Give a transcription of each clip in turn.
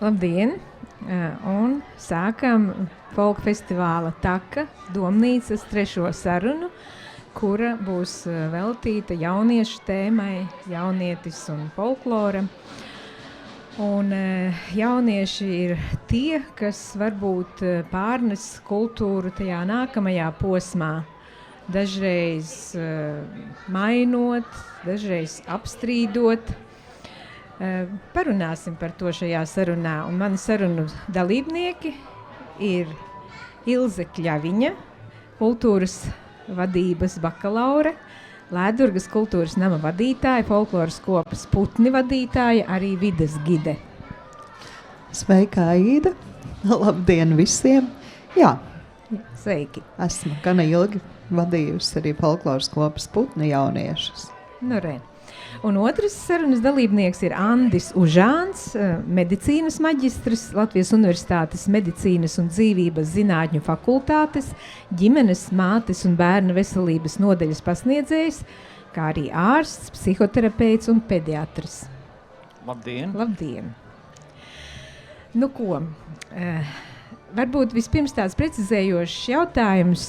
Labdien! Un sākam folka festivāla Taka Domnīcas 3. sarunu, kura būs veltīta jauniešu tēmai, jaunietis un folklora. Un jaunieši ir tie, kas varbūt pārnes kultūru tajā nākamajā posmā. Dažreiz mainot, dažreiz apstrīdot. Parunāsim par to šajā sarunā. Un mani sarunu dalībnieki ir Ilze Kļaviņa, kultūras vadības bakalaure, Lēdurgas kultūras nama vadītāja, folkloras kopas Putni vadītāja, arī vides gide. Sveika, Aida! Labdien visiem! Jā, Sveiki! esmu gana ilgi vadījusi arī folkloras kopas Putni jauniešus. Nu, re. Un otrs sarunas dalībnieks ir Andis Užāns, medicīnas maģistrs, Latvijas Universitātes medicīnas un dzīvības zinātņu fakultātes, ģimenes, mātes un bērna veselības nodaļas pasniedzējs, kā arī ārsts, psihoterapeits un pediatrs. Labdien! Labdien! Nu ko, varbūt vispirms tāds precizējošs jautājums,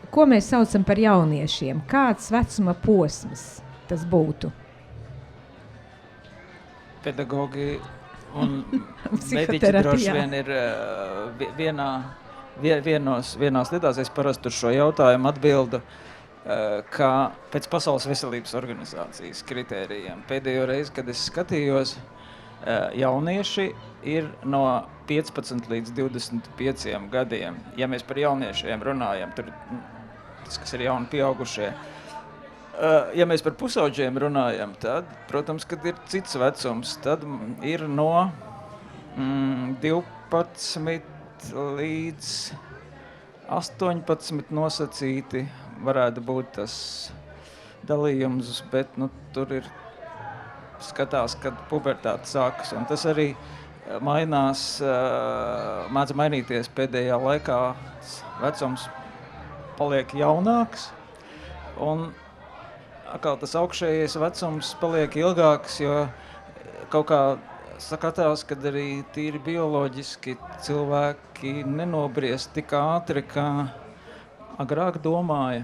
ko mēs saucam par jauniešiem? Kāds vecuma posms tas būtu? Pedagogi un mediķi droši vien ir vienās lietās. Es parasti uz šo jautājumu atbildu, kā pēc Pasaules veselības organizācijas kritērijiem. Pēdējo reizi, kad es skatījos, jaunieši ir no 15 līdz 25 gadiem. Ja mēs par jauniešiem runājam, tur tas, kas ir jauni pieaugušie. Ja mēs par pusauģiem runājam, tad, protams, kad ir cits vecums, tad ir no 12 līdz 18 nosacīti, varētu būt tas dalījums, bet tur ir skatās, kad pubertāte sākas, un tas arī mainās, mēdz mainīties pēdējā laikā, vecums paliek jaunāks, un atkal tas augšējais vecums paliek ilgāks, jo kaut kā sakatās, kad arī tīri bioloģiski cilvēki nenobriest tik ātri, kā agrāk domāja.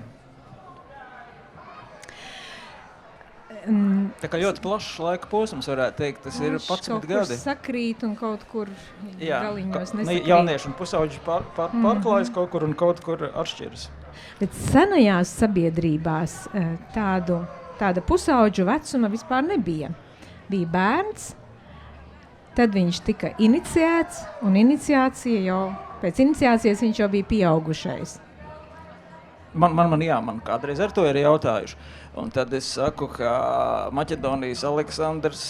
Tā kā ļoti plašs laika posms, varētu teikt, tas ir 11 gadi. Kaut kur sakrīt un kaut kur galiņos nesakrīt. Jaunieši un pusauģi pārklājas kaut kur un kaut kur atšķiras. Bet senajās sabiedrībās tāda pusauģu vecuma vispār nebija. Bija bērns, tad viņš tika iniciēts, un pēc iniciācijas viņš jau bija pieaugušais. Man kādreiz ar to ir jautājuši. Un tad es saku, ka Maķedonijas Aleksandrs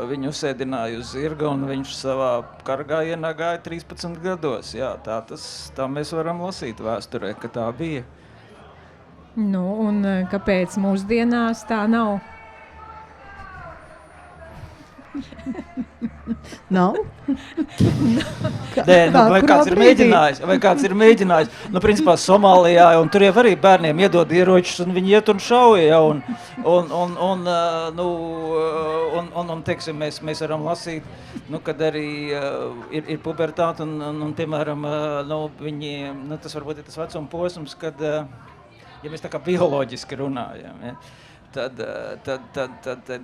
viņu uzsēdināja uz zirga, un viņš savā kargājienā gāja 13 gados. Jā, tā mēs varam lasīt vēsturē, ka tā bija. Nu, un kāpēc mūsdienās tā nav? Nav? Vai kāds ir mēģinājis? Nu, principā Somālijā, un tur jau arī bērniem iedod ieročus, un viņi iet un šauja, un teiksim, mēs varam lasīt, kad arī ir pubertāte, un piemēram, tas varbūt ir tas vecuma posms, kad, ja mēs tā kā bioloģiski runājam, ja, tad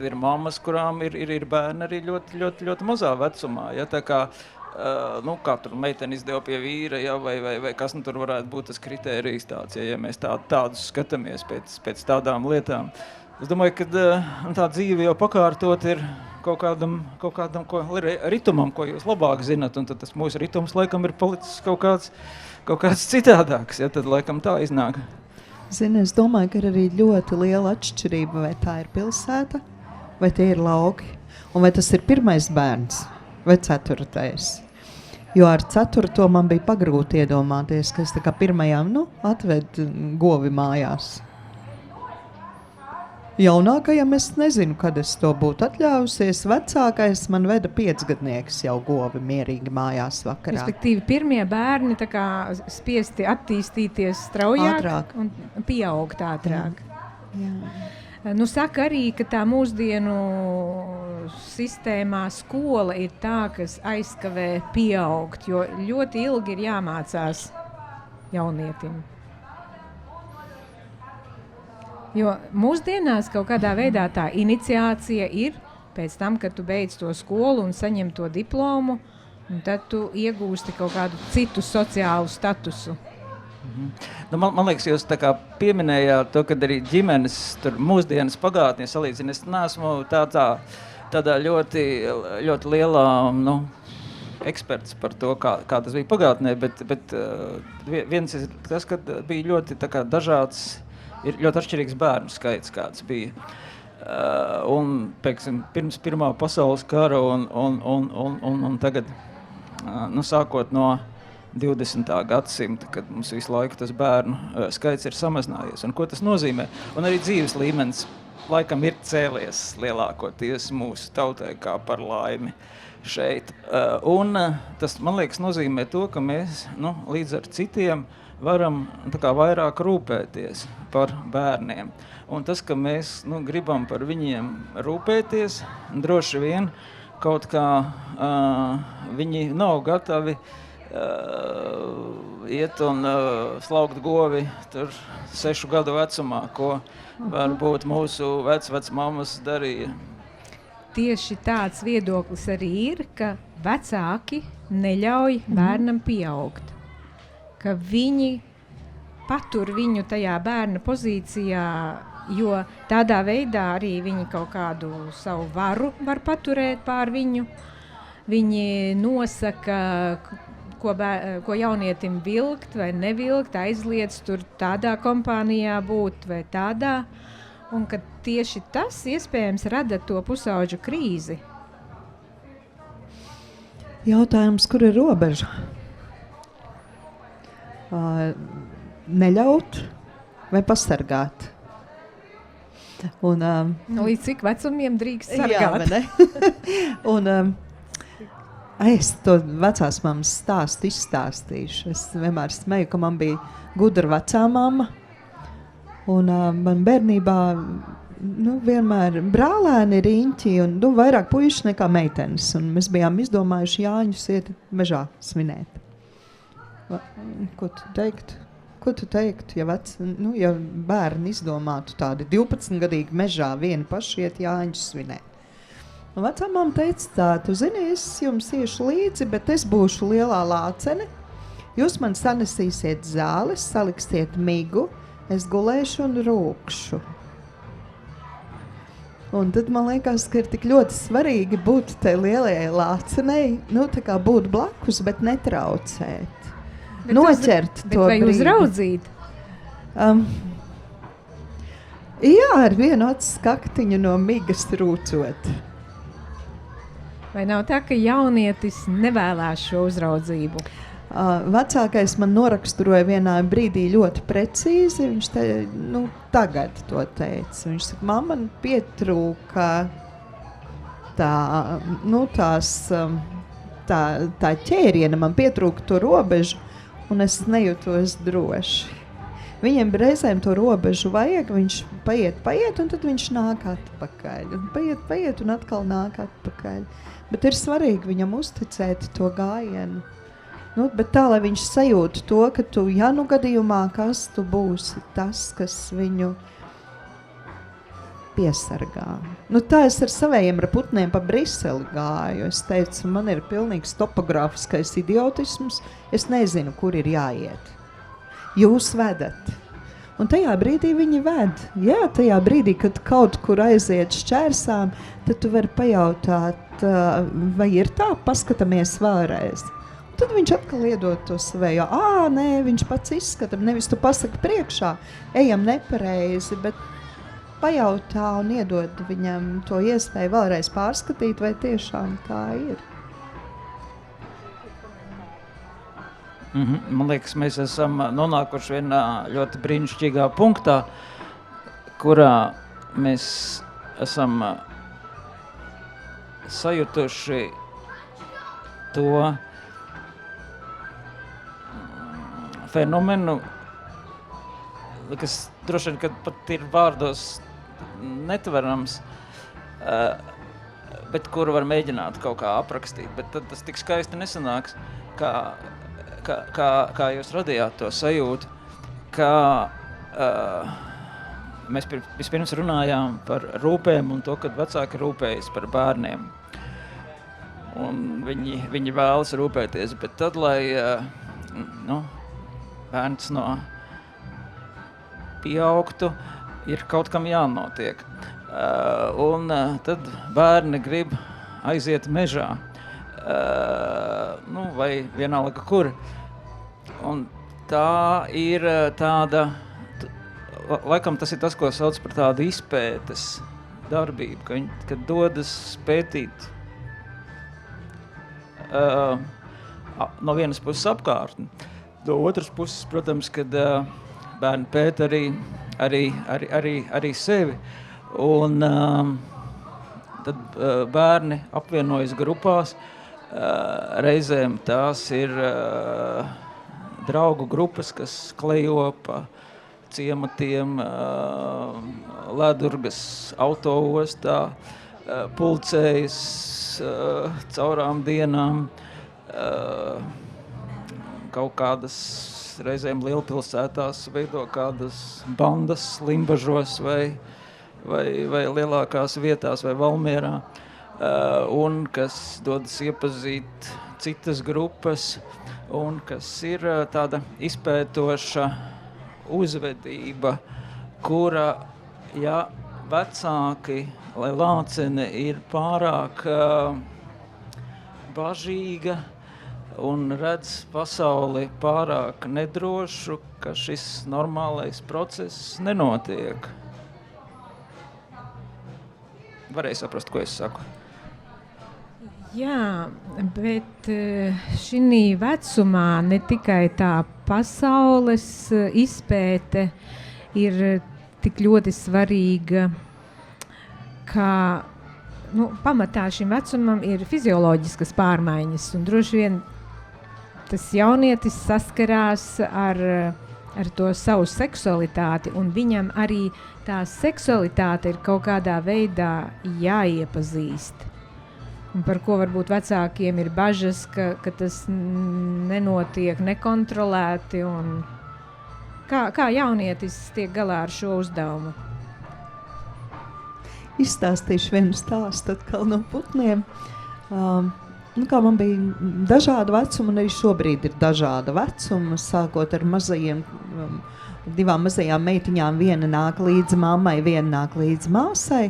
ir mammas, kurām ir bērni arī ļoti, ļoti, ļoti mazā vecumā. Ja, tā kā, kā tur meiteni izdeva pie vīra, ja, vai kas tur varētu būt tas kritērijs tāds, ja mēs tādus skatāmies pēc tādām lietām. Es domāju, ka tā dzīve jau pakārtot ir kaut kādam ritumam, ko jūs labāk zinat, un tad tas mūsu ritums laikam ir palicis kaut kāds citādāks, ja, tad laikam tā iznāk. Zini, es domāju, ka ir arī ļoti liela atšķirība, vai tā ir pilsēta, vai tie ir lauki, un vai tas ir pirmais bērns, vai 4. Jo ar 4. man bija pagrūti iedomāties, ka es tā kā pirmajām, atvedu govi mājās. Jaunākajam es nezinu, kad es to būtu atļāvusies. Vecākais man veda 5-gadnieks jau govi mierīgi mājās vakarā. Respektīvi, pirmie bērni tā kā spiesti attīstīties straujāk un pieaugt ātrāk. Jā. Nu, saka arī, ka tā mūsdienu sistēmā skola ir tā, kas aizkavē pieaugt, jo ļoti ilgi ir jāmācās jaunietim. Jo mūsdienās kaut kādā veidā tā iniciācija ir pēc tam, kad tu beidz to skolu un saņem to diplomu, un tad tu iegūsti kaut kādu citu sociālu statusu. Nu, man liekas, jūs tā kā pieminējāt to, kad arī ģimenes tur mūsdienas pagātnē salīdzina. Es neesmu tādā ļoti lielā, eksperts par to, kā tas bija pagātnē, bet viens ir tas, ka bija ļoti tā kā dažāds, ir ļoti atšķirīgs bērnu skaits, kāds bija. Un, pieksim, pirms Pirmā pasaules kara un tagad, sākot no 20. gadsimta, kad mums visu laiku tas bērnu skaits ir samazinājies. Un ko tas nozīmē? Un arī dzīves līmenis laikam ir cēlies lielākoties mūsu tautai kā par laimi šeit. Un tas, man liekas, nozīmē to, ka mēs līdz ar citiem varam tā kā vairāk rūpēties par bērniem. Un tas, ka mēs gribam par viņiem rūpēties, droši vien kaut kā viņi nav gatavi iet un slaukt govi tur 6 gadu vecumā, ko varbūt mūsu vecmammas darīja. Tieši tāds viedoklis arī ir, ka vecāki neļauj bērnam pieaugt. Ka viņi patur viņu tajā bērna pozīcijā, jo tādā veidā arī viņi kaut kādu savu varu var paturēt pār viņu. Viņi nosaka, ko jaunietim vilkt vai nevilkt, aizliedz tur tādā kompānijā būt vai tādā. Un ka tieši tas iespējams rada to pusauģu krīzi. Jautājums, kur ir robeža? Neļaut vai pasargāt? Un, līdz cik vecumiem drīkst sargāt? Jā, un es to vecās mammas stāstu izstāstīšu. Es vienmēr smeju, ka man bija gudra vecā mamma. Un man bērnībā vienmēr brālēni riņķi un vairāk puiši nekā meitenes. Un mēs bijām izdomājuši Jāņus iet mežā svinēt. Ko tu teiktu, ja bērni izdomātu tādi 12-gadīgi mežā vieni paši iet Jāņus svinēt? Un vecā mamma teica tā, tu zini, es jums iešu līdzi, bet es būšu lielā lācene. Jūs man sanesīsiet zāles, saliksiet migu, es gulēšu un rūkšu. Un tad man liekas, ka ir tik ļoti svarīgi būt tai lielajai lācenei, tā kā būt blakus, bet netraucēt. Noķert to vai brīdi. Uzraudzīt? Jā, ar vienu acu skaktiņu no migas rūcot. Vai nav tā, ka jaunietis nevēlās šo uzraudzību? Vecākais man noraksturoja vienā brīdī ļoti precīzi. Viņš tagad to teica. Viņš saka, mamma, pietrūka tā ķēriena, man pietrūka to robežu, un es nejūtos droši. Viņiem reizēm to robežu vajag, viņš paiet, un tad viņš nāk atpakaļ. Un paiet, un atkal nāk atpakaļ. Bet ir svarīgi viņam uzticēt to gājienu. Bet tā, lai viņš sajūtu to, ka tu, gadījumā, kas tu būsi tas, kas viņu piesargā. Tā es ar savējiem raputniem pa Briseli gāju. Es teicu, man ir pilnīgs topogrāfiskais idiotisms. Es nezinu, kur ir jāiet. Jūs vedat. Un tajā brīdī viņi ved. Jā, tajā brīdī, kad kaut kur aiziet šķērsām, tad tu vari pajautāt, vai ir tā, paskatāmies vēlreiz. Tad viņš atkal iedod to savējo. Nē, viņš pats izskata. Nevis tu pasaki priekšā, ejam nepareizi, bet pajautā un iedod viņam to iespēju vēlreiz pārskatīt, vai tiešām tā ir. Man liekas, mēs esam nonākuši vienā ļoti brīnišķīgā punktā, kurā mēs esam sajutuši to fenomenu, kas droši vien, kad pat ir vārdos netverams, bet kuru var mēģināt kaut kā aprakstīt, bet tad tas tik skaisti nesanāks, kā jūs radījāt to sajūtu, ka mēs vispirms runājām par rūpēm un to, kad vecāki rūpējas par bērniem. Un viņi vēlas rūpēties, bet tad, lai bērns pieaugtu, ir kaut kam jānotiek. Un tad bērni grib aiziet mežā, vai vienalga kur. Un tā ir tāda, laikam tas ir tas, ko sauc par tādu izpētes darbību, kad dodas pētīt no vienas puses apkārtni. No otras puses, protams, kad bērni pēta arī sevi. Un tad bērni apvienojas grupās. Reizēm tās ir draugu grupas, kas klejo pa ciematiem, Ledurgas autoostā, pulcējas caurām dienām, kaut kādas reizēm lielpilsētās veido kādas bandas Limbažos vai lielākās vietās vai Valmierā, un kas dodas iepazīt citas grupas, un kas ir tāda izpētoša uzvedība, kura, ja vecāki lai lācene ir pārāk bažīga un redz pasauli pārāk nedrošu, ka šis normālais process nenotiek. Varēja saprast, ko es saku. Jā, bet šī vecumā ne tikai tā pasaules izpēte ir tik ļoti svarīga, ka pamatā šim vecumam ir fizioloģiskas pārmaiņas, un droši vien tas jaunietis saskarās ar to savu seksualitāti, un viņam arī tā seksualitāte ir kaut kādā veidā jāiepazīst. Un par ko varbūt vecākiem ir bažas, ka tas nenotiek nekontrolēti, un kā jaunietis tiek galā ar šo uzdevumu? Izstāstīšu vienu stāstu atkal no putniem. Kā man bija dažāda vecuma, un arī šobrīd ir dažāda vecuma, sākot ar mazajiem, 2 mazajām meitiņām, viena nāk līdzi mammai, viena nāk līdzi māsai,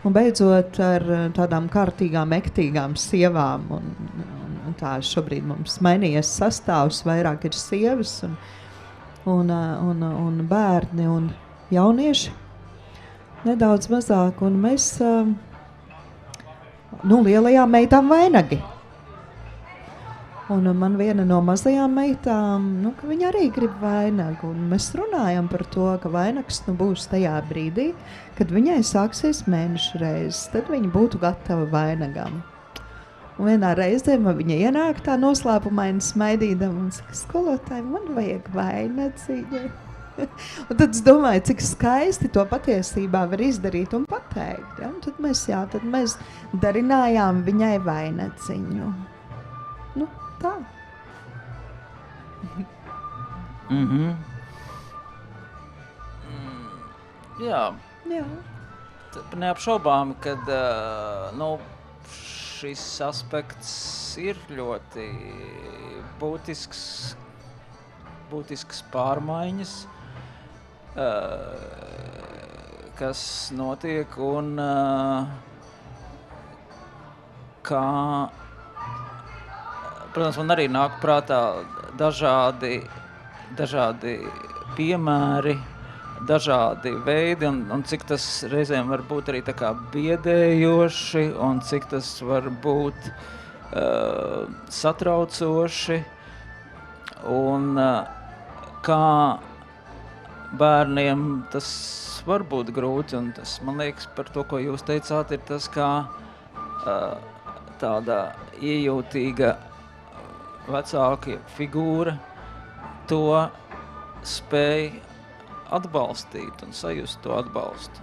un beidzot ar tādām kārtīgām, ektīgām sievām. Un tā šobrīd mums mainījies sastāvs, vairāk ir sievas un bērni un jaunieši. Nedaudz mazāk, un mēs lielajām meitām vainagi. Un man viena no mazajām meitām, ka viņa arī grib vainagu, un mēs runājam par to, ka vainags būs tajā brīdī, kad viņai sāksies mēnešu reizes, tad viņa būtu gatava vainagam. Un vienā reizē viņa ienāk tā noslēpumaini smaidīdama un saka, skolotāji, man vajag vainadziņu. Un tad es domāju, cik skaisti to patiesībā var izdarīt un pateikt. Ja? Un tad mēs darinājām viņai vainadziņu. Tā. Jā. Neapšaubāmi, kad šis aspekts ir ļoti būtisks pārmaiņas, kas notiek, un protams, man arī nāk prātā dažādi piemēri, dažādi veidi, un cik tas reizēm var būt arī tā kā biedējoši, un cik tas var būt satraucoši, un kā bērniem tas var būt grūti, un tas, man liekas, par to, ko jūs teicāt, ir tas, kā tāda iejūtīga vecāka figūra to spēj atbalstīt un sajust to atbalstu.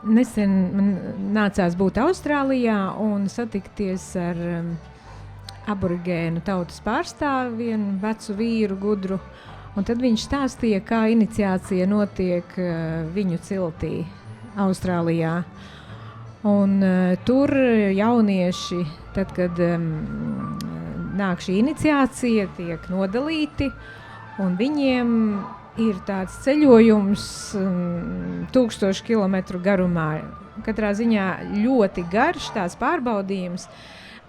nesen man nācās būt Austrālijā un satikties ar aborigēnu tautas pārstāvi, vienu vecu vīru gudru. Un tad viņš stāstīja, kā iniciācija notiek viņu ciltī Austrālijā. Un tur jaunieši, tad, kad nāk šī iniciācija, tiek nodalīti, un viņiem ir tāds ceļojums 1000 kilometru garumā. Katrā ziņā ļoti garš tās pārbaudījums,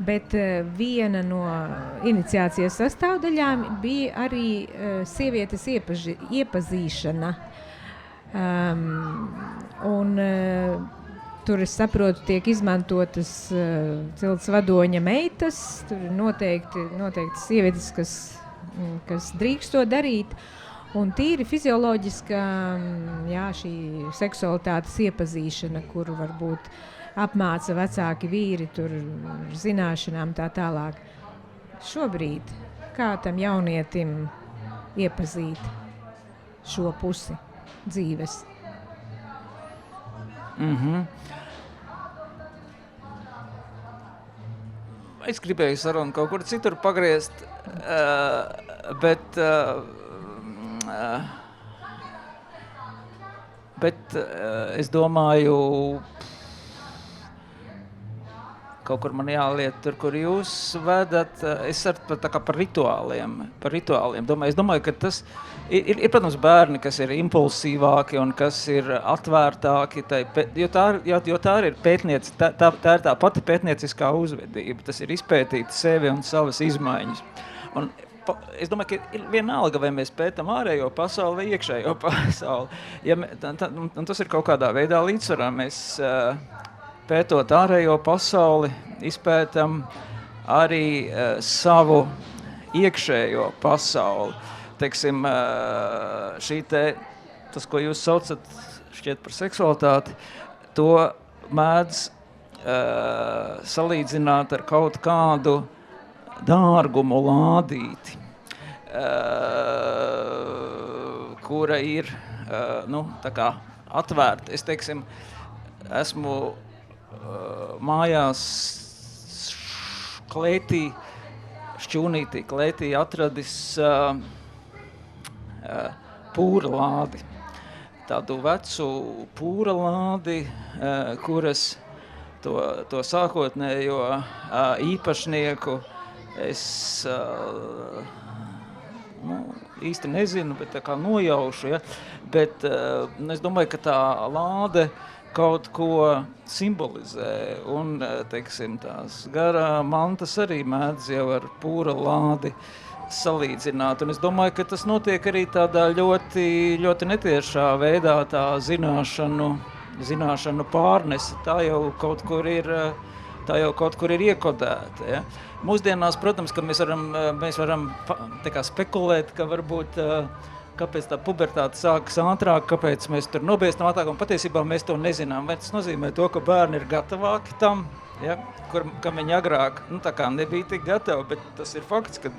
bet viena no iniciācijas sastāvdaļām bija arī sievietes iepazīšana. Tur, es saprotu, tiek izmantotas cilts vadoņa meitas, tur ir noteikti sievietes, kas drīkst to darīt. Un tīri fizioloģiska šī seksualitātes iepazīšana, kuru varbūt apmāca vecāki vīri tur zināšanām tā tālāk. Šobrīd, kā tam jaunietim iepazīt šo pusi dzīves? Es gribēju sarunu kaut kur citur pagriezt, bet es domāju, kaut kur man jāliet tur, kur jūs vedat. Es par rituāliem domāju. Es domāju, ka tas ir, protams, bērni, kas ir impulsīvāki un kas ir atvērtāki, jo tā ir pētniecība, tā ir tā pati pētnieciskā uzvedība. Tas ir izpētīt sevi un savas izmaiņas. Un es domāju, ka ir vienalga, vai mēs pētam ārējo pasauli vai iekšējo pasauli. Un tas ir kaut kādā veidā līdzsvarā. Mēs pētot ārējo pasauli, izpētam arī savu iekšējo pasauli. Teiksim, tas, ko jūs saucat šķiet par seksualitāti, to mēdz salīdzināt ar kaut kādu dārgumu lādīti, kura ir tā kā atvērta. Es, teiksim, esmu mājās šķūnītī klētī atradis pūra lādi. Tādu vecu pūra lādi, kuras to sākotnējo īpašnieku es īsti nezinu, bet tā kā nojaušu, ja? Bet es domāju, ka tā lāde kaut ko simbolizē, un, teiksim, tās garā mantas arī mēdz jau ar pūra lādi salīdzināt, un es domāju, ka tas notiek arī tādā ļoti, ļoti netiešā veidā, tā zināšanu pārnese, tā jau kaut kur ir iekodēta, ja? Mūsdienās, protams, ka mēs varam tā kā spekulēt, ka varbūt kāpēc tā pubertāte sākas ātrāk, kāpēc mēs tur nobiestam ātrāk, un patiesībā mēs to nezinām. Vai tas nozīmē to, ka bērni ir gatavāki tam, ja? Kam viņi agrāk tā kā nebija tik gatavi, bet tas ir fakts, ka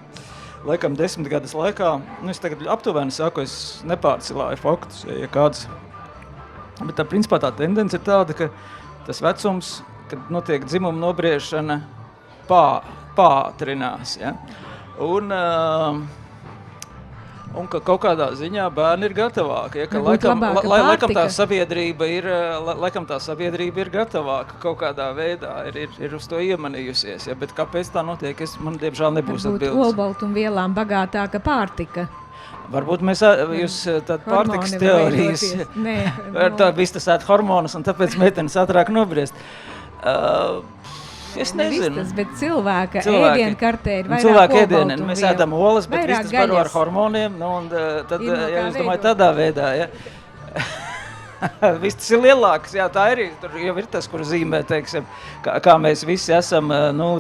laikam 10 gadus laikā, es tagad aptuveni saku, es nepārcilāju faktus, ja kāds. Bet tā principā tā tendence ir tāda, ka tas vecums, kad notiek dzimuma nobriešana, pātrinās, ja? Un ka kaut kādā ziņā bērni ir gatavāki, ja? Ka laikam tā sabiedrība ir gatavāka kaut kādā veidā, ir uz to iemanījusies, ja? Bet kāpēc tā notiek, man diemžēl nebūs atbildes. Varbūt olbaltumvielām bagātāka pārtika. Varbūt jūs tādu pārtikas teorijas, viss tas ēt hormonus, un tāpēc meitenes ātrāk nobriest. Es nezinu. Vistas, bet cilvēka ēdienkartē ir vairāk olbaltumvielu. Mēs ēdam olas, bet vistas baro ar hormoniem, un tad, es domāju, tādā veidā, ja. Vistas ir lielākas, jā, tā ir, tur jau ir tas, kur zīmē, teiksim, kā mēs visi esam,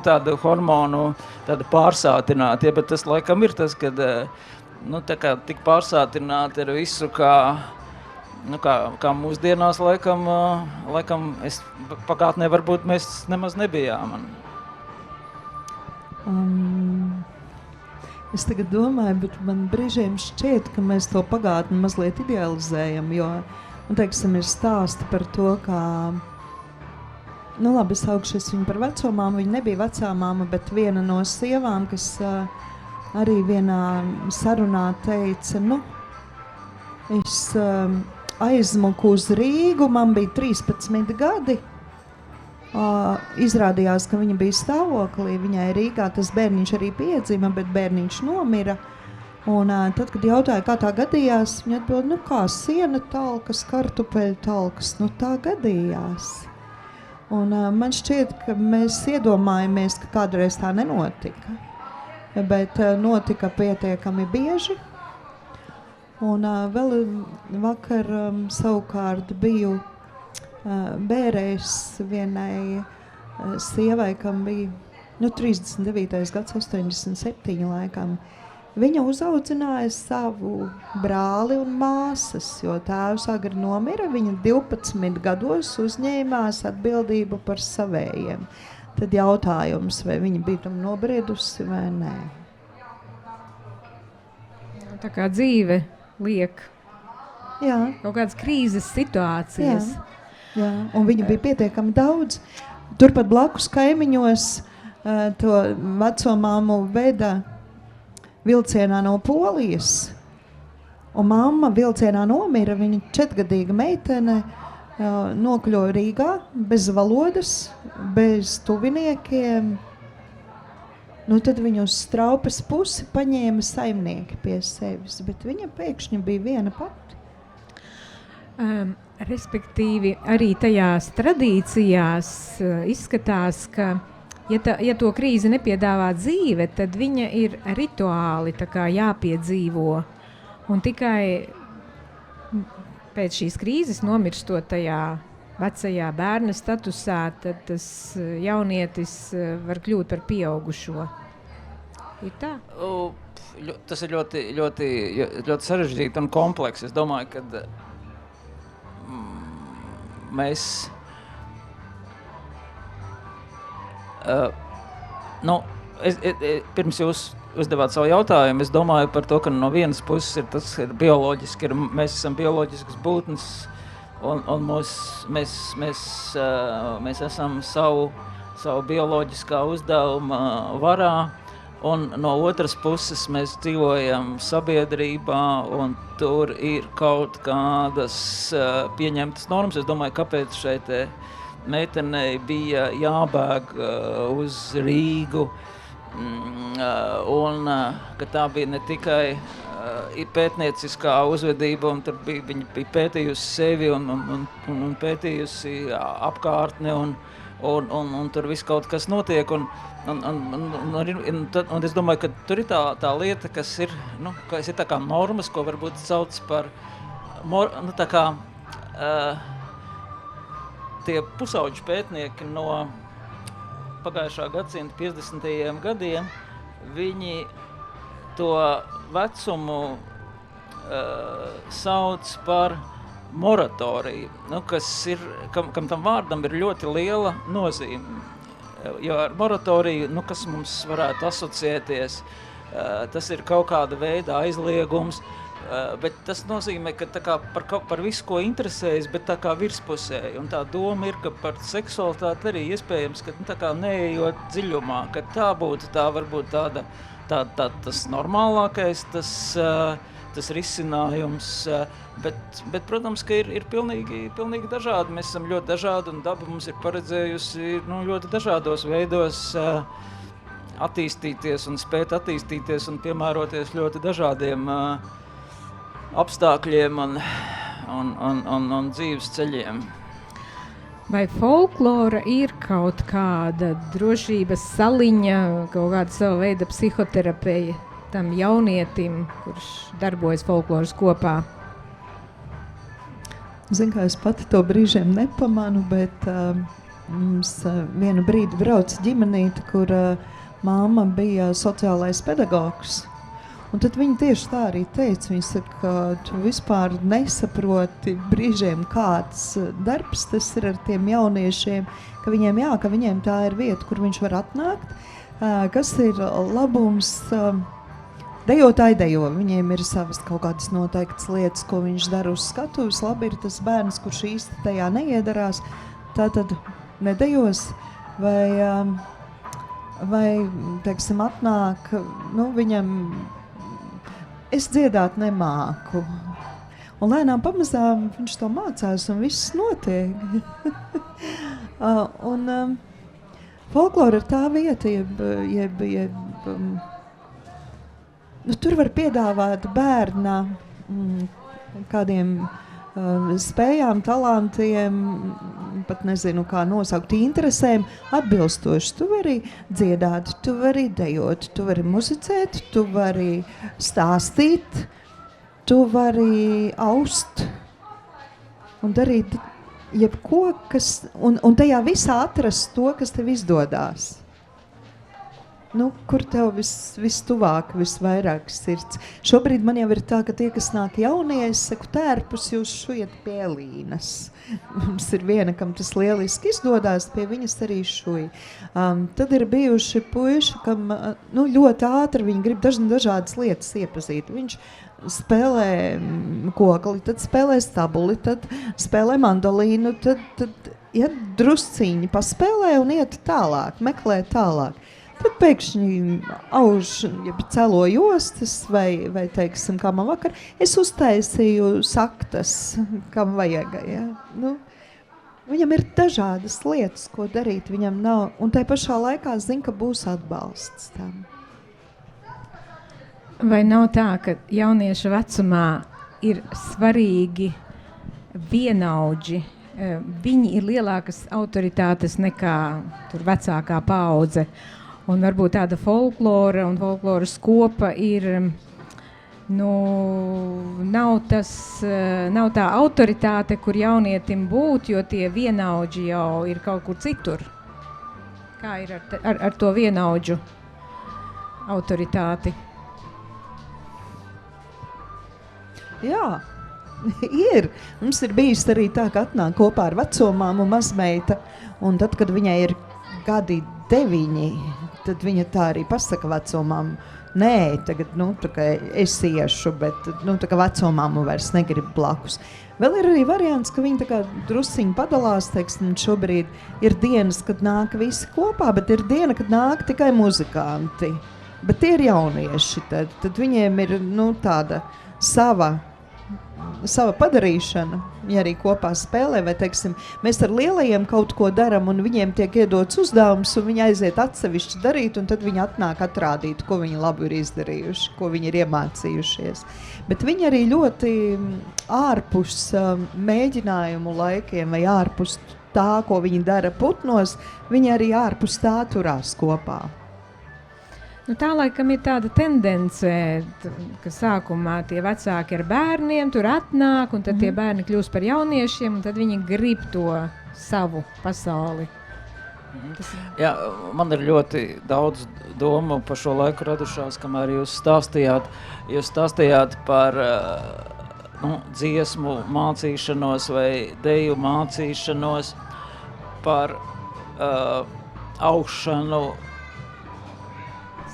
tādu hormonu, tādu pārsātināti, ja, bet tas laikam ir tas, kad, tā kā tik pārsātināti ar visu, kā mūsdienās laikam pagātnē varbūt mēs nemaz nebijām. Es tagad domāju, bet man brīžiem šķiet, ka mēs to pagātni mazliet idealizējam, jo Un, teiksim, ir stāsti par to, kā, nu labi, es augšies viņu par veco māmu, viņa nebija vecā māma, bet viena no sievām, kas arī vienā sarunā teica, nu, es aizmuku uz Rīgu, man bija 13 gadi, izrādījās, ka viņa bija stāvoklī, viņai Rīgā tas bērniņš arī piedzima, bet bērniņš nomira. Un tad, kad jautāja, kā tā gadījās, viņa atbild, nu kā siena talkas, kartupeļu talkas, nu tā gadījās. Un man šķiet, ka mēs iedomājamies, ka kādreiz tā nenotika, bet notika pietiekami bieži. Un vēl vakar savukārt biju bērēs vienai sievai, kam bija 39. gads, 87 laikam. Viņa uzaudzināja savu brāli un māsas, jo tēvs agri nomira, viņa 12 gados uzņēmās atbildību par savējiem. Tad jautājums, vai viņa bija tam nobriedusi vai nē. Tā kā dzīve liek kaut kādas krīzes situācijas. Jā, un viņa bija pietiekami daudz. Turpat blakus kaimiņos to veco māmu veda vilcienā no Polijas. Un mamma vilcienā nomira, viņa 4-gadīga meitene nokļuva Rīgā bez valodas, bez tuviniekiem. Nu, tad viņu uz Straupes pusi paņēma saimnieki pie sevis, bet viņa pēkšņi bija viena pati. Respektīvi, arī tajās tradīcijās izskatās, ka, ja to krīzi nepiedāvā dzīve, tad viņa ir rituāli tā kā jāpiedzīvo. Un tikai pēc šīs krīzes nomirstot tajā vecajā bērna statusā, tad tas jaunietis var kļūt par pieaugušo. Ir tā? Tas ir ļoti sarežģīti un kompleks. Es domāju, ka mēs pirms jūs uzdevāt savu jautājumu, es domāju par to, ka no vienas puses ir tas, ka bioloģiski mēs esam bioloģiskas būtnes un mēs esam savu bioloģiskā uzdevuma varā. Un no otras puses mēs dzīvojam sabiedrībā un tur ir kaut kādas pieņemtas normas. Es domāju, kāpēc šeit meitenei bija jābēg uz Rīgu un ka tā bija ne tikai pētnieciskā uzvedība, un tur viņa bija pētījusi sevi un pētījusi apkārtni un tur viss kaut kas notiek. Un es domāju, ka tur ir tā lieta, kas ir, kas ir tā kā normas, ko varbūt sauc par, tā kā tie pusauģu pētnieki no pagājušā gadsimta 50. gadiem, viņi to vecumu sauc par moratoriju, kam tam vārdam ir ļoti liela nozīme. Jo ar moratoriju, kas mums varētu asociēties, tas ir kaut kāda veida aizliegums, bet tas nozīmē, ka tā kā par visu, ko interesējas, bet tā kā virspusēji. Un tā doma ir, ka par seksualitāti arī iespējams, ka tā kā neejot dziļumā, ka tā būtu varbūt tas normālākais, tas risinājums, bet protams, ka ir pilnīgi dažādi. Mēs esam ļoti dažādi un daba mums ir paredzējusi ļoti dažādos veidos attīstīties un spēt attīstīties un piemēroties ļoti dažādiem apstākļiem un dzīves ceļiem. Vai folklora ir kaut kāda drošības saliņa, kaut kāda sava veida psihoterapija tam jaunietim, kurš darbojas folkloras kopā? Zinu, kā es pati to brīžiem nepamanu, bet mums vienu brīdi brauc ģimenīte, kur māma bija sociālais pedagogs. Un tad viņa tieši tā arī teica, viņa saka, ka tu vispār nesaproti brīžiem, kāds darbs tas ir ar tiem jauniešiem, ka viņiem tā ir vieta, kur viņš var atnākt, kas ir labums Dejotāji dejo, viņiem ir savas kaut kādas noteiktas lietas, ko viņš dara uz skatuves. Labi ir tas bērns, kurš īsti tajā neiedarās, tātad nedejos, vai teiksim, atnāk, nu, viņam, es dziedāt nemāku. Un lēnām pamazām viņš to mācās un viss notiek. Folklora ir tā vieta, nu, tur var piedāvāt bērna kādiem spējām, talantiem, pat nezinu, kā nosaukt, interesēm atbilstoši. Tu vari dziedāt, tu vari dejot, tu vari muzicēt, tu vari stāstīt, tu vari aust un darīt jebko, kas, un tajā visā atrast to, kas tev izdodās. Nu, kur tev vistuvāk, visvairāk sirds. Šobrīd man jau ir tā, ka tie, kas nāk jaunie, es saku, tērpus jūs šujat pie Līnas. Mums ir viena, kam tas lieliski izdodās, pie viņas arī šuj. Tad ir bijuši puiši, kam nu, ļoti ātri viņi grib dažādas lietas iepazīt. Viņš spēlē kokli, tad spēlē stabuli, tad spēlē mandolīnu, tad iet drusciņi paspēlē un iet tālāk, meklē tālāk. Tad pēkšņi auž, ja celo jostas vai teiksim, kā man vakar, es uztaisīju saktas, kam vajag, ja? Nu, viņam ir dažādas lietas, ko darīt, viņam nav, un tai pašā laikā zina, ka būs atbalsts tam. Vai nav tā, ka jaunieša vecumā ir svarīgi vienaudži? Viņi ir lielākas autoritātes nekā tur vecākā paudze. Un varbūt tāda folklora un folkloras kopa ir, nu, nav tā autoritāte, kur jaunietim būt, jo tie vienaudži jau ir kaut kur citur. Kā ir ar to vienaudžu autoritāti? Jā, ir. Mums ir bijis arī tā, ka atnāk kopā ar vecomām un mazmeita, un tad, kad viņai ir gadi 9, tad viņa tā arī pasaka vecomām, nē, tagad, nu, tā kā es iešu, bet, nu, tā kā vecomāmu vairs negrib blakus. Vēl ir arī variants, ka viņi tā kā drusciņi padalās, teiksim, šobrīd ir dienas, kad nāk visi kopā, bet ir diena, kad nāk tikai muzikanti. Bet tie ir jaunieši, tad viņiem ir, nu, tāda sava padarīšana, ja arī kopā spēlē, vai, teiksim, mēs ar lielajiem kaut ko daram, un viņiem tiek iedots uzdevums, un viņi aiziet atsevišķi darīt, un tad viņi atnāk atrādīt, ko viņi labi ir izdarījuši, ko viņi ir iemācījušies. Bet viņi arī ļoti ārpus mēģinājumu laikiem, vai ārpus tā, ko viņi dara putnos, viņi arī ārpus tā turās kopā. Nu, tā laikam ir tāda tendence, ka sākumā tie vecāki ar bērniem tur atnāk, un tad tie bērni kļūst par jauniešiem, un tad viņi grib to savu pasauli. Jā, man ir ļoti daudz domu par šo laiku radušās, kamēr jūs stāstījāt par dziesmu mācīšanos vai deju mācīšanos, par augšanu,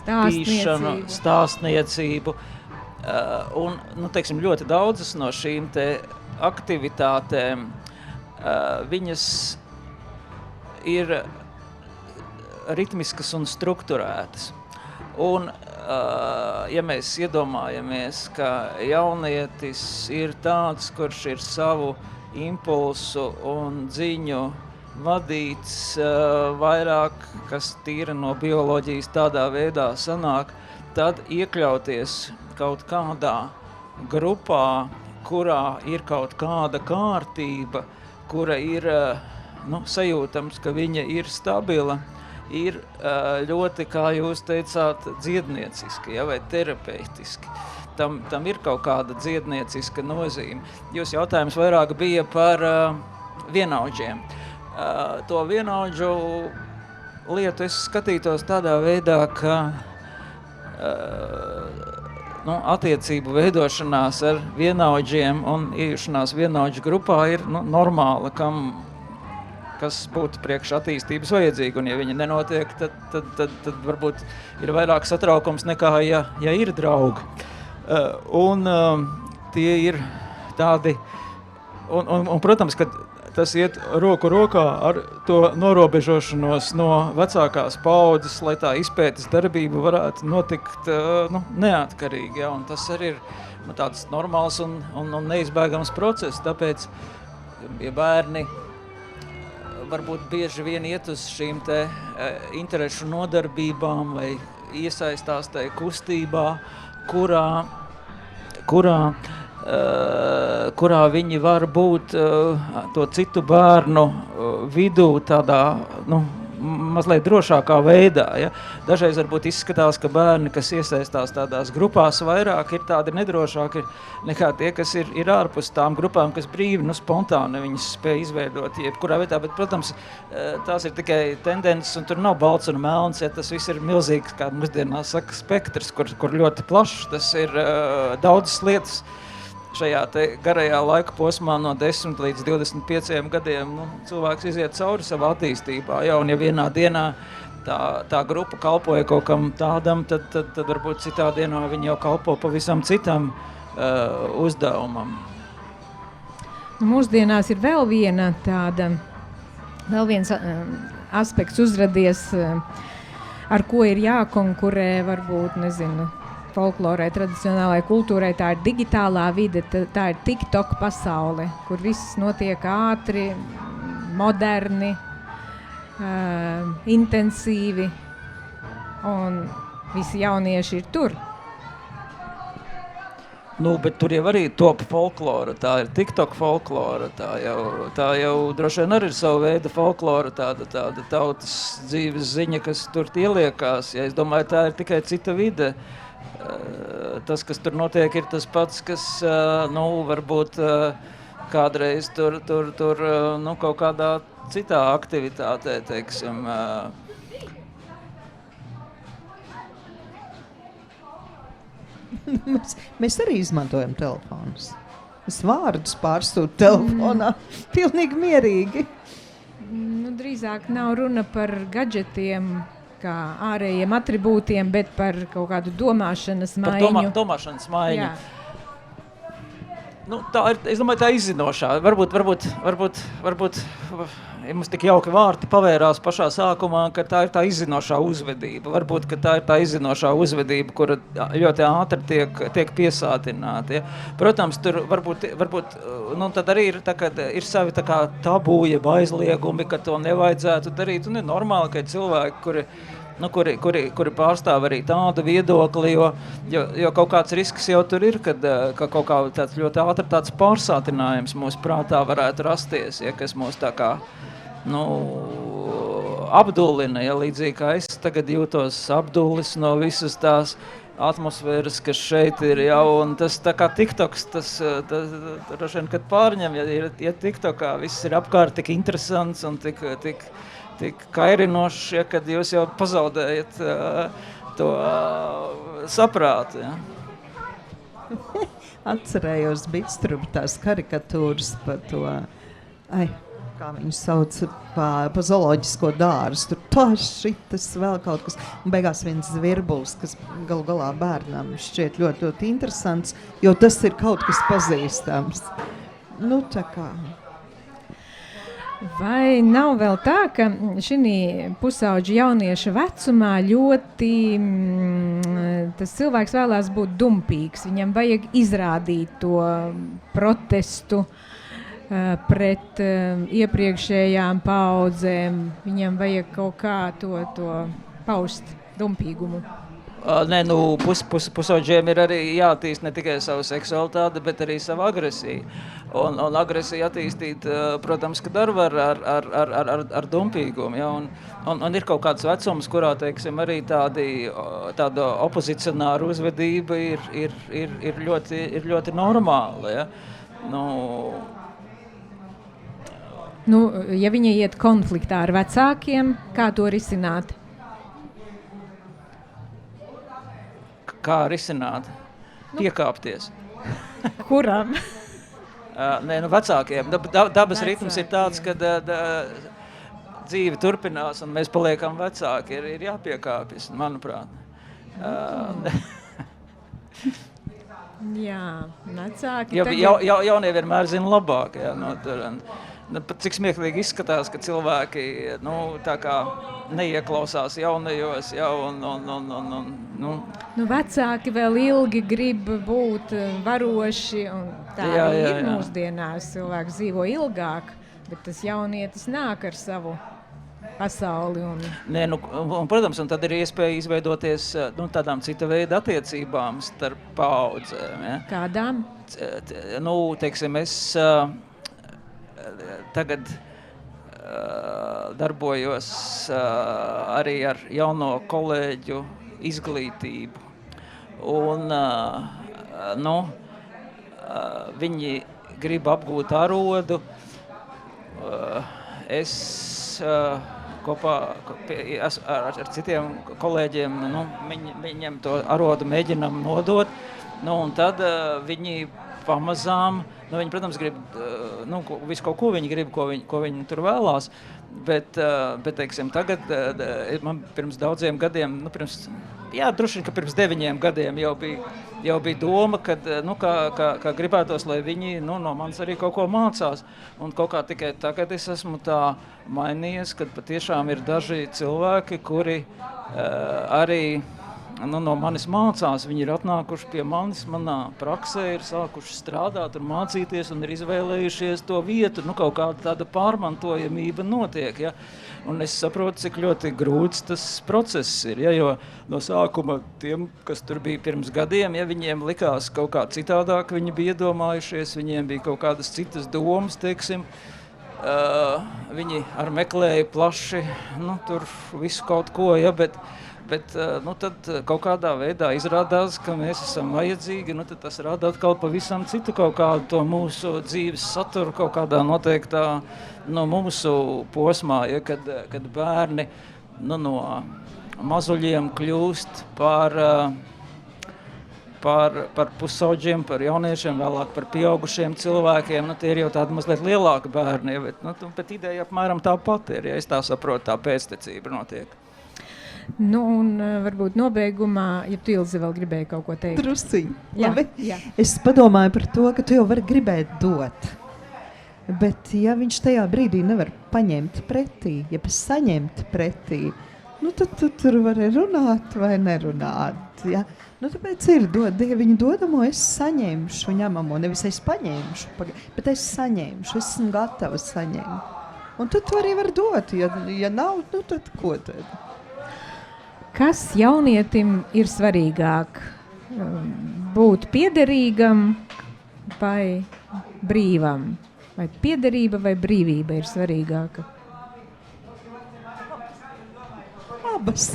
pīšanu, stāstniecību. Un, nu, teiksim, ļoti daudzas no šīm te aktivitātēm, viņas ir ritmiskas un strukturētas. Un, ja mēs iedomājamies, ka jaunietis ir tāds, kurš ir savu impulsu un dziņu vadīts vairāk, kas tīra no bioloģijas tādā veidā sanāk, tad iekļauties kaut kādā grupā, kurā ir kaut kāda kārtība, kura ir sajūtams, ka viņa ir stabila, ir ļoti, kā jūs teicāt, dziednieciski, ja, vai terapeitiski. Tam ir kaut kāda dziednieciska nozīme. Jūs jautājums vairāk bija par vienaudžiem. To vienaudžu lietu es skatītos tādā veidā, ka attiecību veidošanās ar vienaudžiem un iejušanās vienaudžu grupā ir normāla, kam kas būtu priekš attīstības vajadzīgi, un ja viņi nenotiek, tad varbūt ir vairāk satraukums nekā, ja ir draugi. Tie ir tādi, un protams, ka tas iet roku rokā ar to norobežošanos no vecākās paudzes, lai tā izpētes darbība varētu notikt neatkarīgi. Ja? Un tas arī ir tāds normāls un neizbēgams process. Tāpēc, ja bērni varbūt bieži vien iet uz šīm te interešu nodarbībām vai iesaistās tai kustībā, kurā viņi var būt to citu bērnu vidū tādā, mazliet drošākā veidā. Ja? Dažreiz varbūt izskatās, ka bērni, kas iesaistās tādās grupās vairāk, ir tādi nedrošāki nekā tie, kas ir ārpus tām grupām, kas brīvi, spontāni viņas spēj izveidot jebkurā vietā, bet, protams, tās ir tikai tendences, un tur nav balts un melns, ja tas viss ir milzīgs, kā mūsdienās saka, spektrs, kur ļoti plašs, tas ir daudzas lietas. Šajā te garajā laika posmā no 10 līdz 25 gadiem cilvēks iziet cauri savā attīstībā. Ja, un ja vienā dienā tā grupa kalpoja kaut kam tādam, tad varbūt citā dienā viņi jau kalpo pavisam citam uzdevumam. Mūsdienās ir vēl viens aspekts uzradies, ar ko ir jākonkurē, varbūt, folklorai, tradicionālai kultūrai, tā ir digitālā vide, tā ir TikTok pasaule, kur viss notiek ātri, moderni, intensīvi, un visi jaunieši ir tur. Bet tur jau arī top folklora, tā ir TikTok folklora, tā jau droši vien arī ir savu veidu folklora, tāda tautas dzīves ziņa, kas tur ieliekās. Ja, es domāju, tā ir tikai cita vide. Tas, kas tur notiek, ir tas pats, kas, varbūt kādreiz tur kaut kādā citā aktivitātē, teiksim. Mēs arī izmantojam telefonus. Es vārdus pārsūtu telefonā, pilnīgi mierīgi. Drīzāk nav runa par gadžetiem, kā ārējiem atribūtiem, bet par kaut kādu domāšanas maiņu. Par domāšanas maiņu. Jā. Tā ir, es domāju, tā izzinošā. Varbūt ja mums tik jauki vārti pavērās pašā sākumā, ka tā ir tā izzinošā uzvedība. Varbūt, ka tā ir tā izzinošā uzvedība, kura ļoti ātri tiek piesātināta. Ja? Protams, tur varbūt tad arī ir, ir savi tabū, jeb aizliegumi, ka to nevajadzētu darīt. Un ir normāli, ka cilvēki, kuri pārstāv arī tādu viedokli, jo kaut kāds risks jau tur ir, ka kaut kā tāds ļoti ātri tāds pārsātinājums mūsu prātā varētu rasties, ja, kas mūs tā kā apdullina, ja, līdzīgi kā es tagad jūtos apdullis no visas tās atmosfēras, kas šeit ir, ja, un tas tā kā TikToks, tas kad pārņem, ja TikTokā viss ir apkārt tik interesants un tik kairinošs, ja, kad jūs jau pazaudējat to saprātu. Ja. Atcerējos Bitstrup tās karikatūras par to, kā viņu sauc, pa zooloģisko dārstu. Tur tas, šitas, vēl kaut kas. Un beigās viens zvirbulis, kas galu galā bērnam šķiet ļoti, ļoti interesants, jo tas ir kaut kas pazīstams. Tā kā... Vai nav vēl tā, ka šī pusauģa jaunieša vecumā ļoti tas cilvēks vēlās būt dumpīgs, viņam vajag izrādīt to protestu pret iepriekšējām paaudzēm, viņam vajag kaut kā to paust dumpīgumu? Pusauģiem ir arī jāattīst ne tikai savu seksualitāti, bet arī savu agresiju. Un agresiju attīstīt, protams, kad var ar dumpīgumu. Ja? Un ir kaut kāds vecums, kurā, teiksim, arī tāda opozicionāra uzvedība ir ļoti normāla. Ja? Ja viņa iet konfliktā ar vecākiem, kā to risināt? Kā risināt? Piekāpties. Kuram? Vecākiem. Dabas ritms ir tāds, ka dzīve turpinās un mēs paliekam vecāki, ir jāpiekāpjas, manuprāt. Jā, vecāki Jaunie vienmēr zina labāk, jā, pat cik smieklīgi izskatās, ka cilvēki, tā kā neieklausās jaunajos, jā, vecāki vēl ilgi grib būt varoši, un tā ir mūsdienās. Cilvēki dzīvo ilgāk, bet tas jaunietis nāk ar savu pasauli. Protams, un tad ir iespēja izveidoties tādām cita veida attiecībām starp paudzēm. Ja? Kādām? Teiksim, es tagad darbojos arī ar jauno kolēģu izglītību. Un, viņi grib apgūt arodu. Es kopā ar citiem kolēģiem, viņiem to arodu mēģinām nodot. Un tad viņi pamazām, viņi, protams, grib visu kaut ko viņi grib, ko viņi tur vēlās, bet teiksim, tagad man pirms daudziem gadiem, droši vien, ka pirms 9 gadiem jau bija doma, kad, kā gribētos, lai viņi, no manis arī kaut ko mācās, un kaut kā tikai tagad es esmu tā mainījies, kad patiešām ir daži cilvēki, kuri arī no manis mācās, viņi ir atnākuši pie manis, manā praksē ir sākuši strādāt un mācīties un ir izvēlējušies to vietu, kaut kāda tāda pārmantojamība notiek, ja? Un es saprotu, cik ļoti grūts tas process ir, ja? Jo no sākuma tiem, kas tur bija pirms gadiem, ja viņiem likās kaut kā citādāk, viņi bija iedomājušies, viņiem bija kaut kādas citas domas, teiksim, viņi ar meklēja plaši, tur visu kaut ko, ja, bet tad kaut kādā veidā izrādās, ka mēs esam vajadzīgi, tad tas rada atkal pavisam citu kaut kādu to mūsu dzīves saturu, kaut kādā noteiktā mūsu posmā, ja, kad bērni no mazuļiem kļūst par pusauģiem, par jauniešiem, vēlāk par pieaugušiem cilvēkiem, tie ir jau tādi mazliet lielāki bērni, bet ideja apmēram tā pati ir, ja es tā saprotu, tā pēctecība notiek. Un varbūt nobeigumā, ja tu, Ilze, vēl gribēji kaut ko teikt. Drusciņ. Jā. Es padomāju par to, ka tu jau vari gribēt dot. Bet ja viņš tajā brīdī nevar paņemt pretī, ja saņemt pretī, tad tu tur vari runāt vai nerunāt. Ja? Tāpēc ir Dieviņu dodamo, es saņemšu ņemamo, nevis es paņemšu, bet es saņemšu, es esmu gatava saņemt. Un tad tu arī var dot, ja nav, tad ko tad? Kas jaunietim ir svarīgāk? Būt piederīgam vai brīvam? Vai piederība vai brīvība ir svarīgāka? Abas.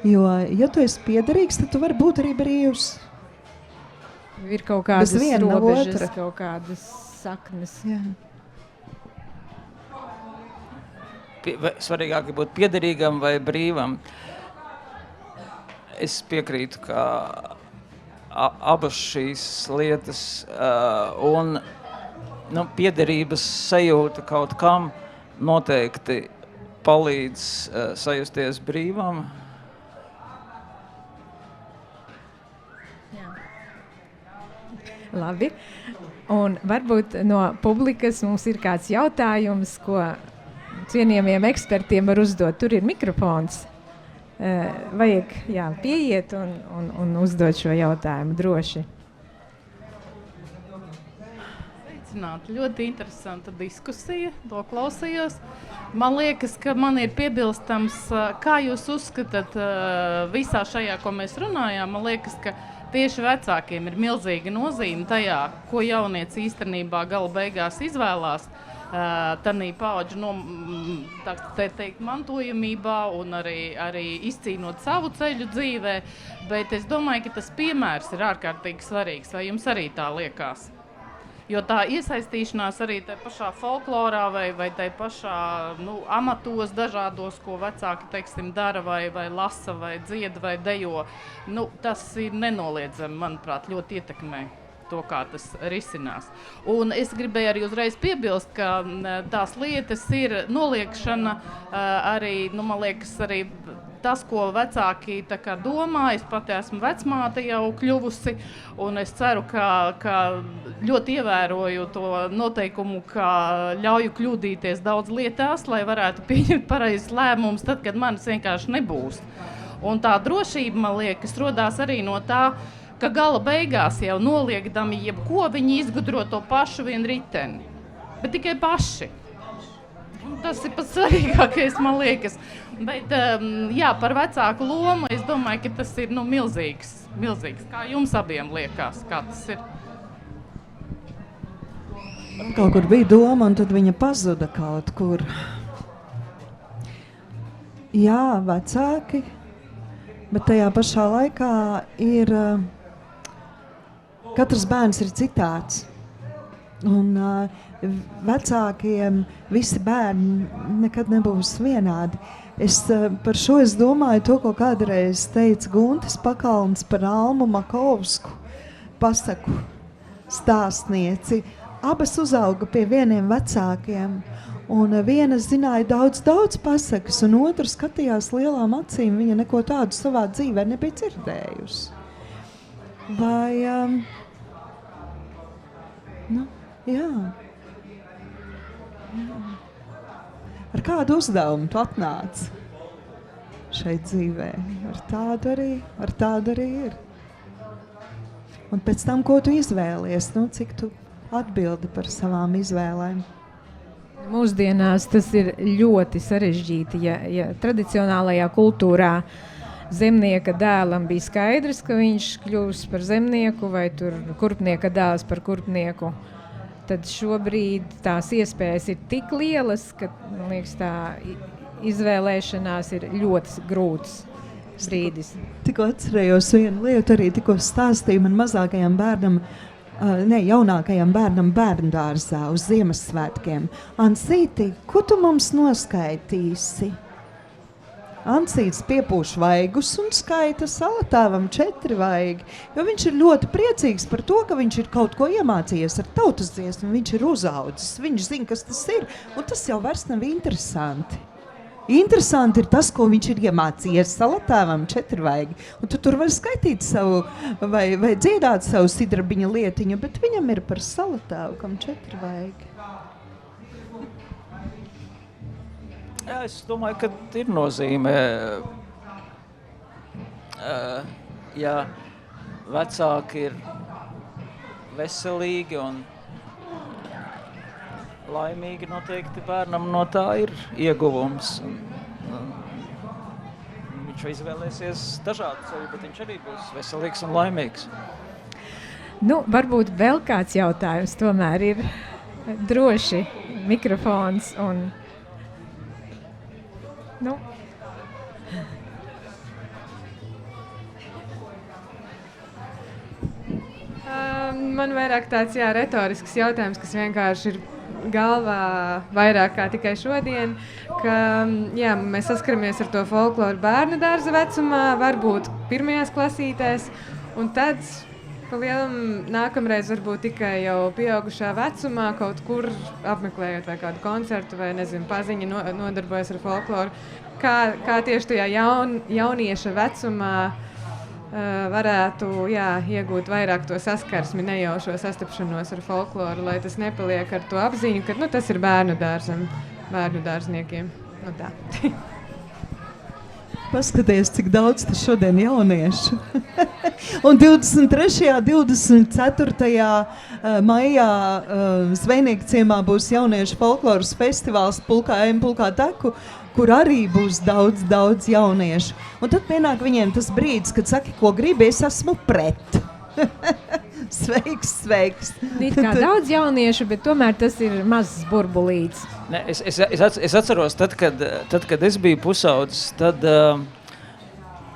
Jo, ja tu esi piederīgs, tad tu vari būt arī brīvs. Ir kaut kādas robežas, kaut kādas saknes. Jā. Svarīgāk ir būt piederīgam vai brīvam. Es piekrītu, ka abas šīs lietas un piederības sajūta kaut kam noteikti palīdz sajusties brīvam. Jā. Labi. Un varbūt no publikas mums ir kāds jautājums, ko cienījamiem ekspertiem var uzdot. Tur ir mikrofons. Vajag pieiet un uzdot šo jautājumu droši. Sveicināti. Ļoti interesanta diskusija. To klausījos. Man liekas, ka man ir piebilstams, kā jūs uzskatāt visā šajā, ko mēs runājām. Man liekas, ka tieši vecākiem ir milzīga nozīme tajā, ko jaunietis īstenībā gala beigās izvēlās. Tanī paudžu mantojamībā un arī izcīnot savu ceļu dzīvē, bet es domāju, ka tas piemērs ir ārkārtīgi svarīgs, vai jums arī tā liekas? Jo tā iesaistīšanās arī tai pašā folklorā vai tai pašā amatos dažādos, ko vecāki, teiksim, dara vai lasa vai dzied vai dejo, tas ir nenoliedzami, manuprāt, ļoti ietekmē to, kā tas risinās. Un es gribēju arī uzreiz piebilst, ka tās lietas ir noliekšana arī, man liekas, arī tas, ko vecāki tā kā domā. Es pati esmu vecmāte jau kļuvusi, un es ceru, ka ļoti ievēroju to noteikumu, ka ļauju kļūdīties daudz lietās, lai varētu pieņemt pareizes lēmumus tad, kad manis vienkārši nebūs. Un tā drošība, man liekas, rodās arī no tā, ka gala beigās jau noliekdami jebko, viņi izgudro to pašu vien riteni. Bet tikai paši. Tas ir pats svarīgākais, man liekas. Bet, jā, par vecāku lomu, es domāju, ka tas ir milzīgs. Kā jums abiem liekas, kā tas ir? Kaut kur bija doma, un tad viņa pazuda kaut kur. Jā, vecāki, bet tajā pašā laikā ir... Katrs bērns ir citāds. Un vecākiem visi bērni nekad nebūs vienādi. Par šo es domāju to, ko kādreiz teica Guntis Pakalns par Almu Makovsku pasaku stāstnieci. Abas uzauga pie vieniem vecākiem, un viena zināja daudz pasakas, un otra skatījās lielām acīm, viņa neko tādu savā dzīvē nebija dzirdējusi. Vai, jā. Ar kādu uzdevumu tu atnāc šeit dzīvē? Ar tādu arī ir. Un pēc tam, ko tu izvēlies, cik tu atbildi par savām izvēlēm? Mūsdienās tas ir ļoti sarežģīti, ja tradicionālajā kultūrā zemnieka dēlam bija skaidrs, ka viņš kļūs par zemnieku vai tur kurpnieka dēls par kurpnieku. Tad šobrīd tās iespējas ir tik lielas, ka, man liekas, tā izvēlēšanās ir ļoti grūts brīdis. Tikko atcerējos vienu lietu, arī tikko stāstīju man mazākajam bērnam, jaunākajam bērnam bērndārzā uz Ziemassvētkiem. Ansīti, ko tu mums noskaitīsi? Ansīts piepūš vaigus un skaita Salatāvam 4 vaigi, jo viņš ir ļoti priecīgs par to, ka viņš ir kaut ko iemācījies ar tautas dziesmu, viņš ir uzaudzis, viņš zina, kas tas ir, un tas jau vairs nav interesanti. Interesanti ir tas, ko viņš ir iemācījies Salatāvam 4 vaigi, un tu tur var skaitīt savu, vai dziedāt savu sidrabiņa lietiņu, bet viņam ir par Salatāvu, kam 4 vaigi. Jā, es domāju, ka ir nozīme, ja vecāki ir veselīgi un laimīgi, noteikti bērnam no tā ir ieguvums. Viņš izvēlēsies dažādu ceļu, bet viņš arī būs veselīgs un laimīgs. Varbūt vēl kāds jautājums tomēr ir droši mikrofons un... Man vairāk tāds retorisks jautājums, kas vienkārši ir galvā vairāk kā tikai šodien, ka mēs saskaramies ar to folkloru bērnu dārza vecumā, varbūt 1. klasītēs, un tad pa lielam nākamreiz varbūt tikai jau pieaugušā vecumā kaut kur apmeklējot vai kādu koncertu vai, paziņa nodarbojas ar folkloru. Kā tieši tajā jaunieša vecumā varētu iegūt vairāk to saskarsmi, nejaušo sastapšanos ar folkloru, lai tas nepaliek ar to apziņu, ka tas ir bērnu dārzniekiem. Tā. Paskaties, cik daudz tas šodien jauniešu. Un 23. 24. maijā Zvejnieku ciemā būs jauniešu folkloras festivāls Pulkā ejam, pulkā teku, kur arī būs daudz jauniešu. Un tad pienāk viņiem tas brīdis, kad saki, ko gribi, es esmu pret. Sveiks. It kā daudz jauniešu, bet tomēr tas ir mazs burbulīts. Ne, es atceros, tad, kad es biju pusaudzis, tad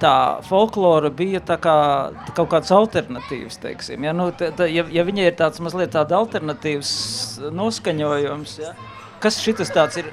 tā folklora bija tā kā kaut kāds alternatīvs, teiksim. Ja viņai ir tāds mazliet tāda alternatīvs noskaņojums, kas šitas tāds ir?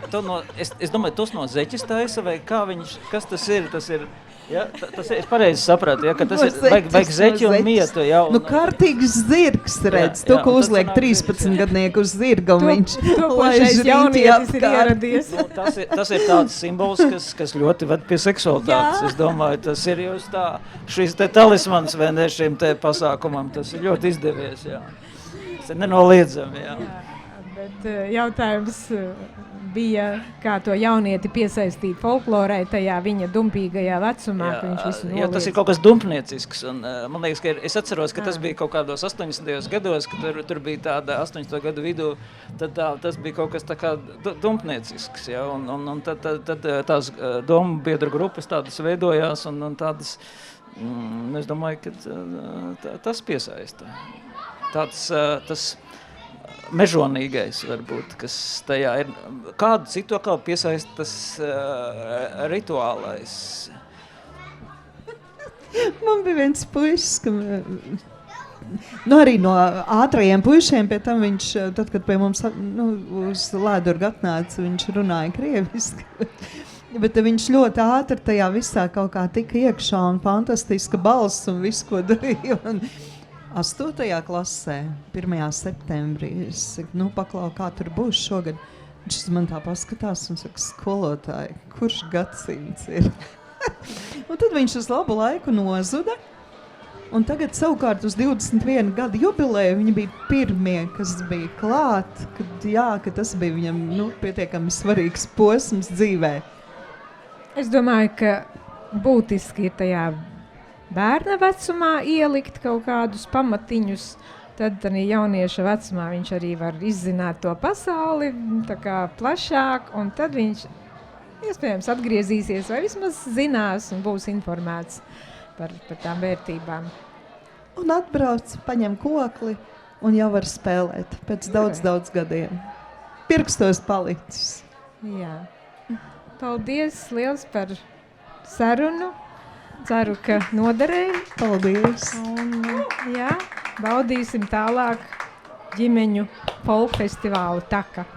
Es domāju, tos no zeķis taisa vai kas tas ir? Tas ir Ja, tas ir pareizi sapratu, ja, ka tas ir vajag zeķi un mietu. Ja, Nu, kārtīgs zirgs, redz, tu, ko uzliek 13 gadnieku uz zirga, un viņš Topošais jaunietis ir ieradies. Nu, tas ir tāds simbols, kas ļoti ved pie seksualitātes. Es domāju, tas ir jūs tā, šis te talismans vai ne šim te pasākumam, tas ir ļoti izdevies, jā. Tas ir nenoliedzami, jā. Bet jautājums bija, kā to jaunieti piesaistīt folklorai tajā viņa dumpīgajā vecumā, ka viņš visu noliedz. Jā, tas ir kaut kas dumpniecisks, un man liekas, ka es atceros, ka tas bija kaut kādos 80. gados, ka tur bija tāda 80. gadu vidū, tad tas bija kaut kas tā kā dumpniecisks, ja, un tad tās domu biedru grupas tādas veidojās, un tādas, es domāju, ka tas piesaista. Tas mežonīgais varbūt, kas tajā ir. Kādu citu atkal piesaist tas rituālais? Man bija viens puisis, ka, arī no ātrajiem puišiem, pie tam viņš, tad, kad pie mums uz Lēdurgu atnāca, viņš runāja krieviski. Bet viņš ļoti ātri tajā visā kaut kā tika iekšā un fantastiska balss un visu, ko darīja. 8. klasē, 1. septembrī, es saku, paklau, kā tur būs šogad. Viņš man tā paskatās un saka, skolotāji, kurš gadsimts ir? Un tad viņš uz labu laiku nozuda. Un tagad savukārt uz 21 gadu jubileju viņi bija pirmie, kas bija klāt, ka tas bija viņam pietiekami svarīgs posms dzīvē. Es domāju, ka būtiski ir tajā bērna vecumā ielikt kaut kādus pamatiņus, tad jaunieša vecumā viņš arī var izzināt to pasauli tā kā plašāk, un tad viņš iespējams atgriezīsies vai vismaz zinās un būs informēts par tām vērtībām. Un atbrauc, paņem kokli un jau var spēlēt pēc daudz gadiem. Pirkstos palicis. Jā. Paldies liels par sarunu. Ceru, ka noderēja. Paldies. Un, jā, baudīsim tālāk ģimeņu folkfestivālu Taka.